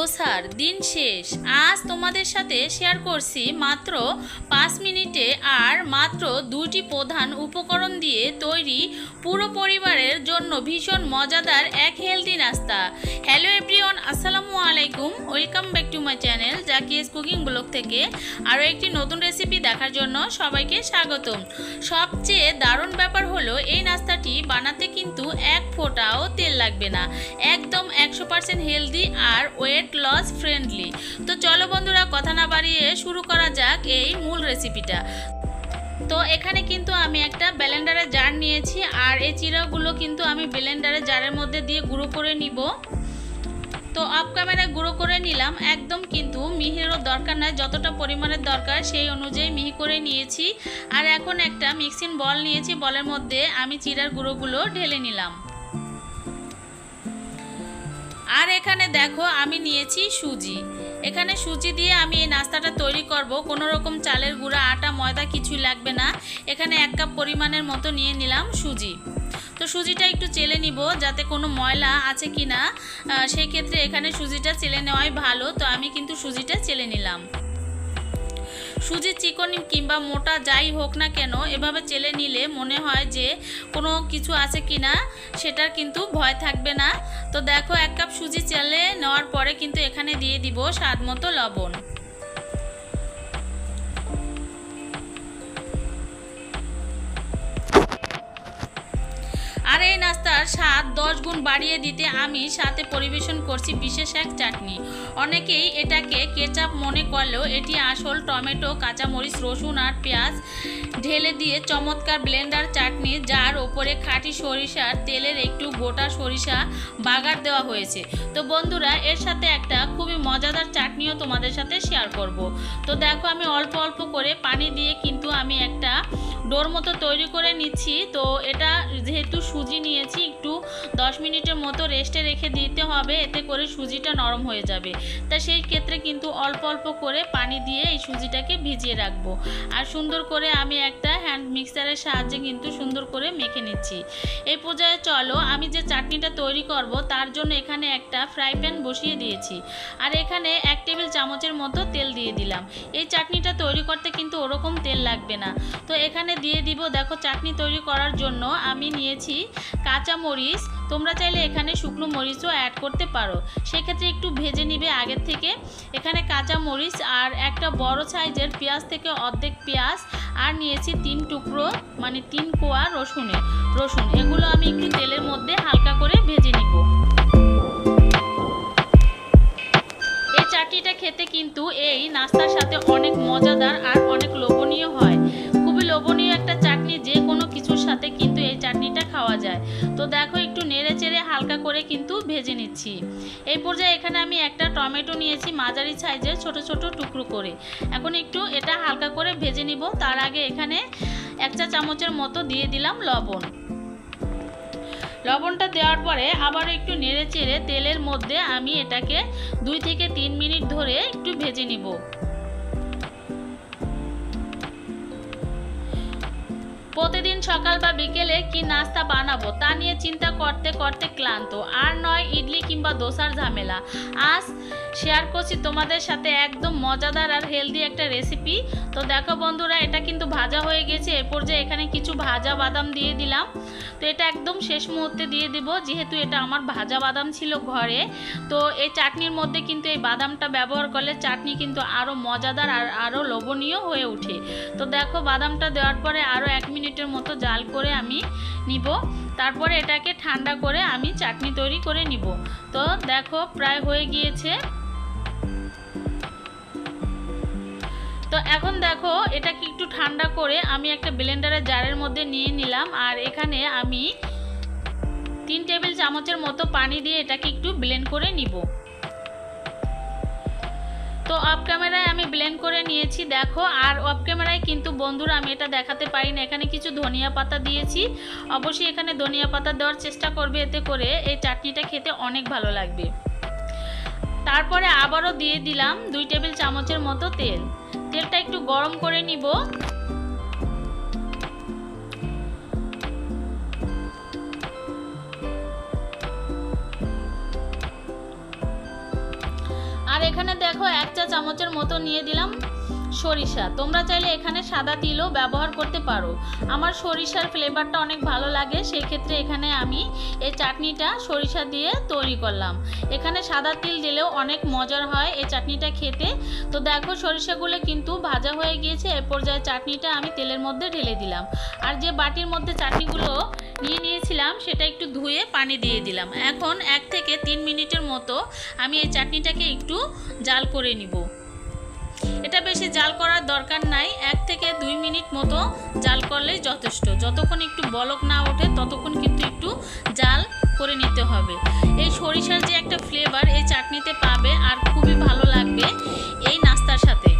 দোসার দিন শেষ। আজ তোমাদের সাথে শেয়ার করছি মাত্র 5 মিনিটে আর মাত্র 2টি প্রধান উপকরণ দিয়ে তৈরি পুরো পরিবারের জন্য ভীষণ মজাদার এক হেলদি নাস্তা। হ্যালো এভরিওয়ান, আসসালামু আলাইকুম, welcome back to my channel Zakia's cooking blog থেকে আরও একটি নতুন রেসিপি দেখার জন্য সবাইকে স্বাগতম। সবচেয়ে দারুণ ব্যাপার হলো এই নাস্তাটি বানাতে কিন্তু এক ফোঁটাও তেল লাগবে না, একদম 100% হেলদি আর ওয়েট লস ফ্রেন্ডলি। তো চলো বন্ধুরা, কথা না বাড়িয়ে শুরু করা যাক এই মূল রেসিপিটা। তো এখানে কিন্তু আমি একটা ব্লেন্ডারের জার নিয়েছি আর এই চিড়াগুলো কিন্তু আমি ব্লেন্ডারের জারের মধ্যে দিয়ে গুঁড়ো করে নিব। তো অফ ক্যামেরায় গুঁড়ো করে নিলাম, একদম কিন্তু মিহিরও দরকার নয়, যতটা পরিমাণের দরকার সেই অনুযায়ী মিহি করে নিয়েছি। আর এখন একটা মিক্সিং বল নিয়েছি, বলের মধ্যে আমি চিড়ার গুঁড়োগুলো ঢেলে নিলাম। আর এখানে দেখো আমি নিয়েছি সুজি। এখানে সুজি দিয়ে আমি এই নাস্তাটা তৈরি করব, কোনো রকম চালের গুঁড়া, আটা, ময়দা কিছুই লাগবে না। এখানে 1 কাপ পরিমাণের মতো নিয়ে নিলাম সুজি। তো সুজিটা একটু চেলে নিব যাতে কোনো ময়লা আছে কি না, সেই ক্ষেত্রে এখানে সুজিটা চেলে নেওয়াই ভালো। তো আমি কিন্তু সুজিটা চেলে নিলাম। সুজি চিকন কিংবা মোটা যাই হোক না কেন, এভাবে চেলে নিলে মনে হয় যে কোনো কিছু আছে কি না, সেটার কিন্তু ভয় থাকবে না। তো দেখো 1 কাপ সুজি চেলে নেওয়ার পরে কিন্তু এখানে দিয়ে দিব স্বাদ মতো লবণ। আর এই নাস্তার স্বাদ 10 গুণ বাড়িয়ে দিতে আমি সাথে পরিবেশন করছি বিশেষ এক চাটনি। অনেকেই এটাকে কেচাপ মনে করলেও এটি আসল টমেটো, কাঁচামরিচ, রসুন আর পেঁয়াজ ঢেলে দিয়ে চমৎকার ব্লেন্ডার চাটনি, যার ওপরে খাঁটি সরিষার তেলের একটু গোটা সরিষা বাগার দেওয়া হয়েছে। তো বন্ধুরা, এর সাথে একটা খুবই মজাদার চাটনিও তোমাদের সাথে শেয়ার করব। তো দেখো আমি অল্প অল্প করে পানি দিয়ে কিন্তু আমি একটা ডোর মতো তৈরি করে নিচ্ছি। তো এটা যেহেতু সুজি নিয়েছি, একটু 10 মিনিটের মতো রেস্টে রেখে দিতে হবে, এতে করে সুজিটা নরম হয়ে যাবে। তা সেই ক্ষেত্রে কিন্তু অল্প অল্প করে পানি দিয়ে এই সুজিটাকে ভিজিয়ে রাখবো। আর সুন্দর করে আমি একটা হ্যান্ড মিক্সারের সাহায্যে কিন্তু সুন্দর করে মেখে নিচ্ছি। এই পর্যায়ে চলো আমি যে চাটনিটা তৈরি করব তার জন্য এখানে একটা ফ্রাই প্যান বসিয়ে দিয়েছি। আর এখানে 1 টেবিল চামচের মতো তেল দিয়ে দিলাম। এই চাটনিটা তৈরি করতে কিন্তু ওরকম তেল লাগবে না। তো এখানে দিয়ে দিব, দেখো চাটনি তৈরি করার জন্য আমি নিয়েছি কাঁচা মরিচ। তোমরা চাইলে এখানে শুকনো মরিচও অ্যাড করতে পারো, সেক্ষেত্রে একটু ভেজে নিবে আগের থেকে। এখানে কাঁচা মরিচ আর একটা বড় সাইজের পেঁয়াজ থেকে অর্ধেক পেঁয়াজ, আর নিয়েছি 3 টুকরো মানে 3 কোয়া রসুন। এগুলো আমি একটু তেলের মধ্যে হালকা করে ভেজে নিব। এই চাটনিটা খেতে কিন্তু এই নাস্তার সাথে অনেক মজাদার আর অনেক লোভনীয় হয়। খুবই লোভনীয় একটা চাটনি, যে কোনো কিছুর সাথে কিন্তু এই চাটনিটা খাওয়া যায়। তো দেখো একটু নেড়ে চেড়ে হালকা করে কিন্তু ভেজে নিচ্ছি। এই পর্যায়ে এখানে আমি একটা টমেটো নিয়েছি মাঝারি সাইজের ছোট ছোট টুকরো করে। এখন একটু এটা হালকা করে ভেজে নিব। তার আগে এখানে 1 চা চামচের মতো দিয়ে দিলাম লবণ। লবণটা দেওয়ার পরে আবার একটু নেড়ে চেড়ে তেলের মধ্যে আমি এটাকে 2 থেকে 3 মিনিট ধরে একটু ভেজে নিব। প্রতিদিন সকাল বা বিকেলে কি নাস্তা বানাবো তা নিয়ে চিন্তা করতে করতে ক্লান্ত, আর নয় ইডলি কিংবা দোসার ঝামেলা। আজ শেয়ার করছি তোমাদের সাথে একদম মজাদার আর হেলদি একটা রেসিপি। তো দেখো বন্ধুরা, এটা কিন্তু ভাজা হয়ে গেছে। এ পর্যায়ে এখানে কিছু ভাজা বাদাম দিয়ে দিলাম। তো এটা একদম শেষ মুহূর্তে দিয়ে দিব, যেহেতু এটা আমার ভাজা বাদাম ছিল ঘরে। তো এই চাটনির মধ্যে কিন্তু এই বাদামটা ব্যবহার করলে চাটনি কিন্তু আরও মজাদার আর আরও লোভনীয় হয়ে ওঠে। তো দেখো বাদামটা দেওয়ার পরে আরও 1 মিনিটের মতো জাল করে আমি নিব। তারপরে এটাকে ঠান্ডা করে আমি চাটনি তৈরি করে নিব। তো দেখো প্রায় হয়ে গিয়েছে। তো এখন দেখো এটাকে একটু ঠান্ডা করে আমি একটা ব্লেন্ডারের জারের মধ্যে নিয়ে নিলাম। আর এখানে আমি 3 টেবিল চামচের মতো পানি দিয়ে এটাকে একটু ব্লেন্ড করে নিব। তো অফ ক্যামেরায় আমি ব্লেন্ড করে নিয়েছি দেখো। আর অফ ক্যামেরায় কিন্তু বন্ধুরা আমি এটা দেখাতে পারি না, এখানে কিছু ধনিয়া পাতা দিয়েছি। অবশ্যই এখানে ধনিয়া পাতা দেওয়ার চেষ্টা করবে, এতে করে এই চাটনিটা খেতে অনেক ভালো লাগবে। তারপরে আবারও দিয়ে দিলাম 2 টেবিল চামচের মতো তেল। তেলটা একটু গরম করে নিব। এখানে দেখো 1 চা চামচের মতো নিয়ে দিলাম সরিষা। তোমরা চাইলে এখানে সাদা তিলও ব্যবহার করতে পারো। আমার সরিষার ফ্লেভারটা অনেক ভালো লাগে, সেই ক্ষেত্রে এখানে আমি এই চাটনিটা সরিষা দিয়ে তৈরি করলাম। এখানে সাদা তিল দিলেও অনেক মজার হয় এই চাটনিটা খেতে। তো দেখো সরিষাগুলো কিন্তু ভাজা হয়ে গিয়েছে। এই পর্যায়ে চাটনিটা আমি তেলের মধ্যে ঢেলে দিলাম। আর যে বাটির মধ্যে চাটনিগুলো নিয়েছিলাম সেটা একটু ধুয়ে পানি দিয়ে দিলাম। এখন 1 থেকে 3 মিনিটের মতো আমি এই চাটনিটাকে একটু জাল করে নিব। এটা বেশি জাল করার দরকার নাই, 1 থেকে 2 মিনিট মতো জাল করলেই যথেষ্ট। যতক্ষণ একটু বলক না ওঠে ততক্ষণ কিন্তু একটু জাল করে নিতে হবে। এই সরিষার যে একটা ফ্লেভার এই চাটনিতে পাবে আর খুবই ভালো লাগবে এই নাস্তার সাথে।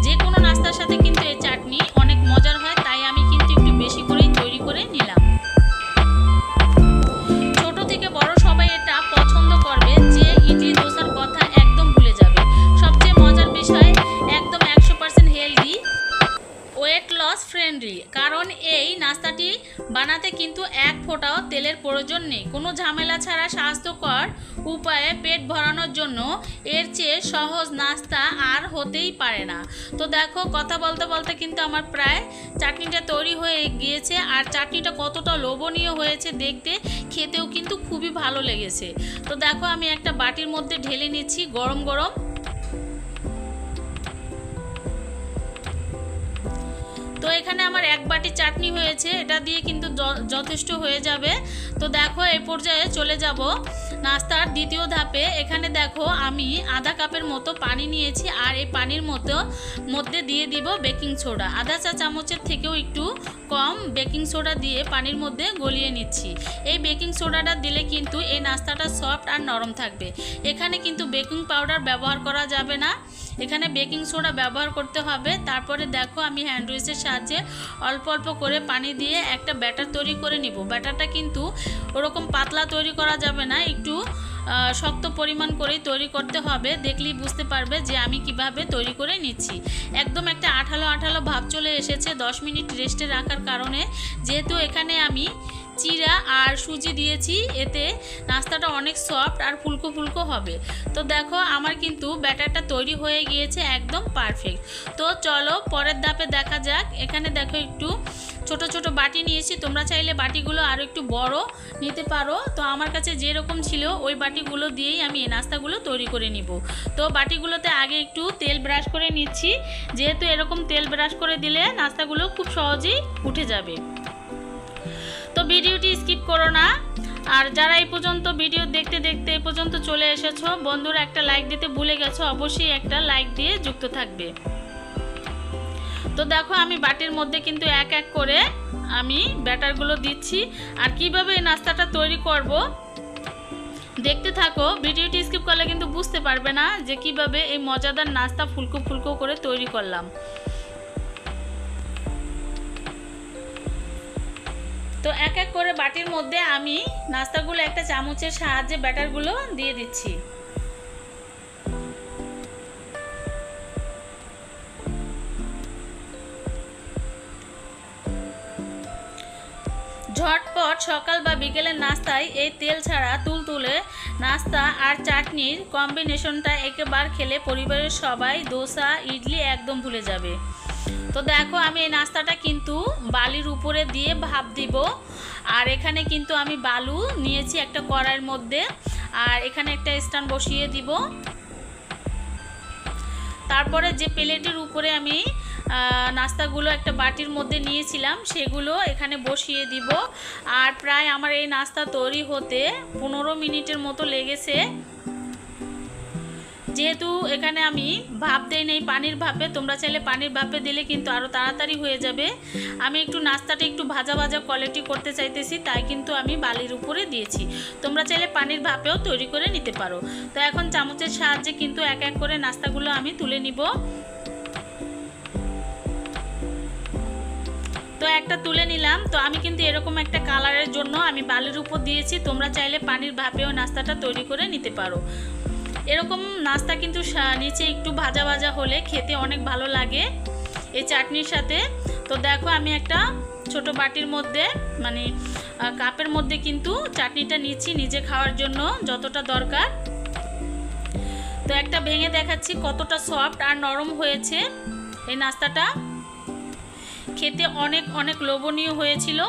যে কোনো নাস্তার সাথে কিন্তু এই চাটনি অনেক মজার হয়, তাই আমি কিন্তু একটু বেশি করেই তৈরি করে নিলাম। ছোট থেকে বড় সবাই এটা পছন্দ করবে, যে ইডলি দোসার কথা একদম ভুলে যাবে। সবচেয়ে মজার বিষয় একদম 100% হেলদি, ওয়েট লস ফ্রেন্ডলি, কারণ এই নাস্তাটি বানাতে কিন্তু 1 ফোঁটাও তেলের প্রয়োজন নেই। কোনো ঝামেলা ছাড়া স্বাস্থ্যকর উপায়ে পেট ভরানোর জন্য এর চেয়ে সহজ নাস্তা আর হতেই পারে না। তো দেখো কথা বলতে বলতে কিন্তু আমার প্রায় চাটনিটা তৈরি হয়ে গিয়েছে। আর চাটনিটা কতটা লোভনীয় হয়েছে দেখতে, খেতেও কিন্তু খুবই ভালো লেগেছে। তো দেখো আমি একটা বাটির মধ্যে ঢেলে নিচ্ছি গরম গরম। তো এখানে আমার 1 বাটি চাটনি হয়েছে, এটা দিয়ে কিন্তু যথেষ্ট হয়ে যাবে। তো দেখো এই পর্যায়ে চলে যাব নাস্তার দ্বিতীয় ধাপে। এখানে দেখো আমি আধা কাপের মতো পানি নিয়েছি, আর এই পানির মধ্যে দিয়ে দিব বেকিং সোডা। আধা চা চামচের থেকেও একটু কম বেকিং সোডা দিয়ে পানির মধ্যে গলিয়ে নিচ্ছি। এই বেকিং সোডাটা দিলে কিন্তু এই নাস্তাটা সফট আর নরম থাকবে। এখানে কিন্তু বেকিং পাউডার ব্যবহার করা যাবে না, এখানে বেকিং সোডা ব্যবহার করতে হবে। তারপরে দেখো আমি হ্যান্ড উইচের সাহায্যে অল্প অল্প করে পানি দিয়ে একটা ব্যাটার তৈরি করে নিব। ব্যাটারটা কিন্তু ওরকম পাতলা তৈরি করা যাবে না, একটু শক্ত পরিমাণ করেই তৈরি করতে হবে। দেখলেই বুঝতে পারবে যে আমি কিভাবে তৈরি করে নিচ্ছি। একদম একটা আঠালো আঠালো ভাব চলে এসেছে 10 মিনিট রেস্টে রাখার কারণে। যেহেতু এখানে আমি চিরা আর সুজি দিয়েছি, এতে নাস্তাটা অনেক সফট আর ফুলকো ফুলকো হবে। তো দেখো আমার কিন্তু ব্যাটারটা তৈরি হয়ে গিয়েছে একদম পারফেক্ট। তো চলো পরের ধাপে দেখা যাক। এখানে দেখো একটু ছোট ছোট বাটি নিয়েছি, তোমরা চাইলে বাটিগুলো আরও একটু বড় নিতে পারো। তো আমার কাছে যেরকম ছিল ওই বাটিগুলো দিয়েই আমি এই নাস্তাগুলো তৈরি করে নিব। তো বাটিগুলোতে আগে একটু তেল ব্রাশ করে নিচ্ছি, যেহেতু এরকম তেল ব্রাশ করে দিলে নাস্তাগুলো খুব সহজেই উঠে যাবে। তো ভিডিওটি স্কিপ করো না। আর যারা এই পর্যন্ত ভিডিও দেখতে দেখতে এই পর্যন্ত চলে এসেছো, বন্ধুরা একটা লাইক দিতে ভুলে গেছো, অবশ্যই একটা লাইক দিয়ে যুক্ত থাকবে। তো দেখো আমি বাটির মধ্যে কিন্তু এক এক করে আমি ব্যাটারগুলো দিচ্ছি। আর কিভাবে এই নাস্তাটা তৈরি করব দেখতে থাকো। ভিডিওটি স্কিপ করলে কিন্তু বুঝতে পারবে না যে কিভাবে এই মজাদার নাস্তা ফুলকো ফুলকো করে তৈরি করলাম। তো এক এক করে বাটির মধ্যে আমি নাস্তাগুলো একটা চামচের সাহায্যে ব্যাটারগুলো দিয়ে দিচ্ছি। ঝটপট সকাল বা বিকেলের নাস্তায় এই তেল ছাড়া তুলতুলে নাস্তা আর চাটনির কম্বিনেশনটা একবার খেলে পরিবারের সবাই দোসা ইডলি একদম ভুলে যাবে। তো দেখো আমি এই নাস্তাটা কিন্তু বালির উপরে দিয়ে ভাপ দিব। আর এখানে কিন্তু আমি বালু নিয়েছি একটা কড়াইয়ের মধ্যে, আর এখানে একটা স্ট্যান্ড বসিয়ে দিব। তারপরে যে প্লেটের উপরে আমি নাস্তাগুলো একটা বাটির মধ্যে নিয়েছিলাম সেগুলো এখানে বসিয়ে দিব। আর প্রায় আমার এই নাস্তা তৈরি হতে 15 মিনিটের মতো লেগেছে। যেহেতু এখানে আমি ভাপ দেই নাই পানির ভাপে, তোমরা চাইলে পানির ভাপে দিলে কিন্তু আরও তাড়াতাড়ি হয়ে যাবে। আমি একটু নাস্তাটা একটু ভাজা ভাজা কোয়ালিটি করতে চাইতেছি, তাই কিন্তু আমি বালির উপরে দিয়েছি। তোমরা চাইলে পানির ভাপেও তৈরি করে নিতে পারো। তো এখন চামচের সাহায্যে কিন্তু এক এক করে নাস্তাগুলো আমি তুলে নিব। তো একটা তুলে নিলাম। তো আমি কিন্তু এরকম একটা কালারের জন্য আমি বালির উপর দিয়েছি, তোমরা চাইলে পানির ভাপেও নাস্তাটা তৈরি করে নিতে পারো। এরকম নাস্তা কিন্তু নিচে একটু ভাজা ভাজা হলে খেতে অনেক ভালো লাগে এই চাটনির সাথে। তো দেখো আমি একটা ছোট বাটির মধ্যে মানে কাপের মধ্যে কিন্তু চাটনিটা নিচ্ছি নিজে খাওয়ার জন্য যতটা দরকার। তো একটা ভেঙে দেখাচ্ছি কতটা সফট আর নরম হয়েছে। এই নাস্তাটা খেতে অনেক অনেক লোভনীয় হয়েছিল।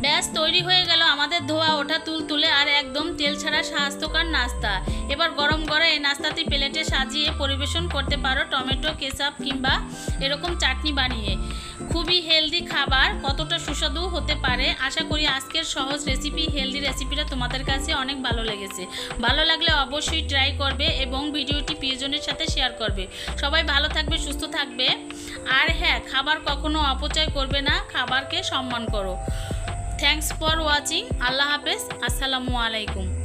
ব্যাস তৈরি হয়ে গেল আমাদের ধোয়া ওঠা তুলতুলে আর একদম তেল ছাড়া স্বাস্থ্যকর নাস্তা। এবার গরম গরম এই নাস্তাটি প্লেটে সাজিয়ে পরিবেশন করতে পারো টমেটো কেচাপ কিংবা এরকম চাটনি বানিয়ে। খুবই হেলদি খাবার, কতটা সুস্বাদু হতে পারে। আশা করি আজকের সহজ রেসিপি, হেলদি রেসিপিটা তোমাদের কাছে অনেক ভালো লেগেছে। ভালো লাগলে অবশ্যই ট্রাই করবে এবং ভিডিওটি প্রিয়জনের সাথে শেয়ার করবে। সবাই ভালো থাকবে, সুস্থ থাকবে। আর হ্যাঁ, খাবার কখনো অপচয় করবে না, খাবারকে সম্মান করো। Thanks for watching. আল্লাহ হাফেজ। আসসালামু আলাইকুম।